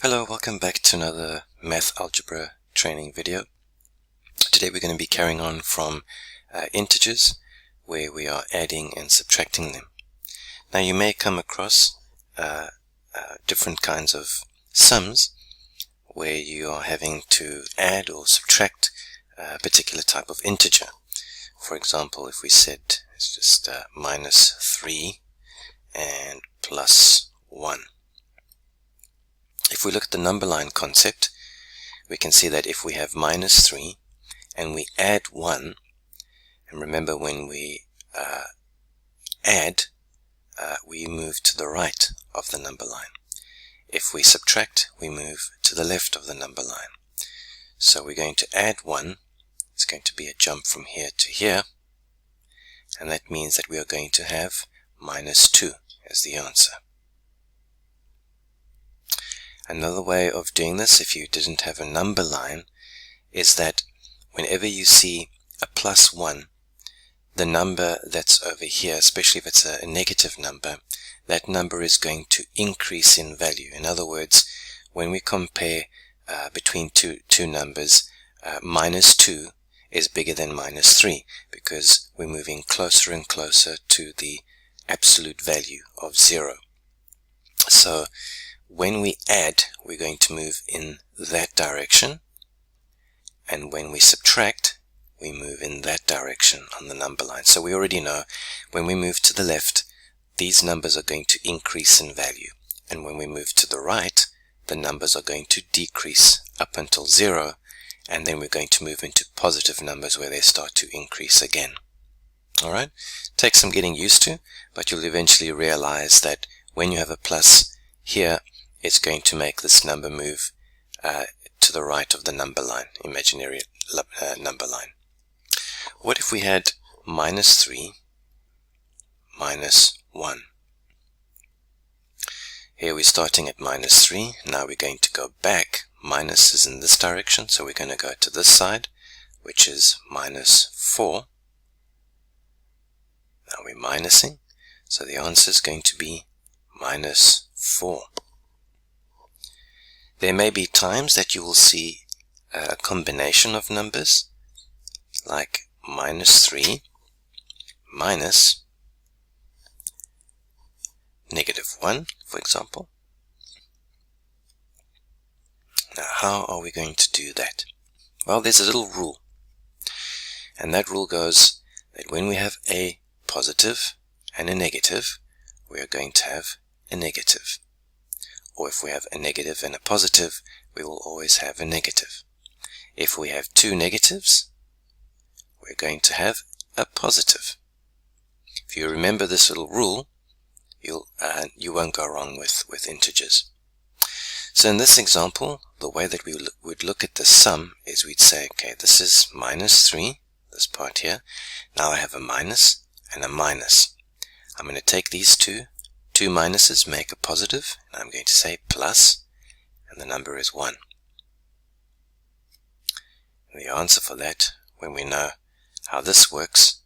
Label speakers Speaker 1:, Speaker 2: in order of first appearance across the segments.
Speaker 1: Hello, welcome back to another math algebra training video. Today we're going to be carrying on from integers, where we are adding and subtracting them. Now you may come across different kinds of sums where you are having to add or subtract a particular type of integer. For example, if we said it's just minus 3 and plus 1. If we look at the number line concept, we can see that if we have minus 3 and we add 1, and remember when we add, we move to the right of the number line. If we subtract, we move to the left of the number line. So we're going to add 1. It's going to be a jump from here to here, and that means that we are going to have minus 2 as the answer. Another way of doing this, if you didn't have a number line, is that whenever you see a plus 1, the number that's over here, especially if it's a negative number, that number is going to increase in value. In other words, when we compare between two numbers, minus 2 is bigger than minus 3, because we're moving closer and closer to the absolute value of 0. So when we add, we're going to move in that direction, and when we subtract, we move in that direction on the number line. So we already know when we move to the left, these numbers are going to increase in value, and when we move to the right, the numbers are going to decrease up until 0, and then we're going to move into positive numbers where they start to increase again. Alright, takes some getting used to, but you'll eventually realize that when you have a plus here, it's going to make this number move to the right of the number line, imaginary number line. What if we had minus 3 minus 1? Here we're starting at minus 3. Now we're going to go back. Minus is in this direction, so we're going to go to this side, which is minus 4. Now we're minusing, so the answer is going to be minus 4. There may be times that you will see a combination of numbers, like minus 3 minus negative 1, for example. Now, how are we going to do that? Well, there's a little rule, and that rule goes that when we have a positive and a negative, we are going to have a negative. Or if we have a negative and a positive, we will always have a negative. If we have two negatives, we're going to have a positive. If you remember this little rule, you won't go wrong with integers. So in this example, the way that we would look at the sum is we'd say, okay, this is minus 3, this part here. Now I have a minus and a minus. I'm going to take these two minuses make a positive, and I'm going to say plus, and the number is 1. And the answer for that, when we know how this works,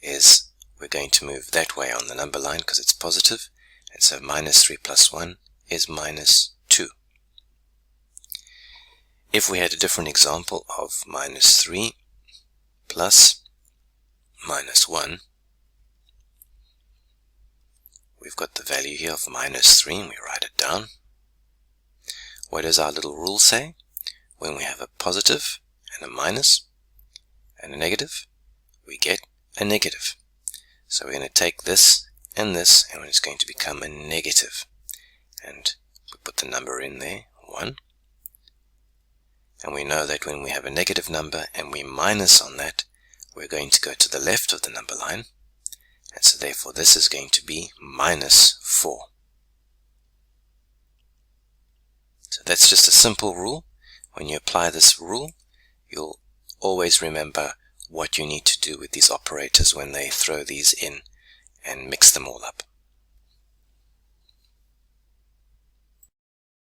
Speaker 1: is we're going to move that way on the number line because it's positive, and so minus 3 plus 1 is minus 2. If we had a different example of minus 3 plus minus 1, we've got the value here of minus 3, and we write it down. What does our little rule say? When we have a positive and a minus and a negative, we get a negative. So we're going to take this, and it's going to become a negative. And we put the number in there, 1. And we know that when we have a negative number and we minus on that, we're going to go to the left of the number line. And so therefore this is going to be minus 4. So that's just a simple rule. When you apply this rule, you'll always remember what you need to do with these operators when they throw these in and mix them all up.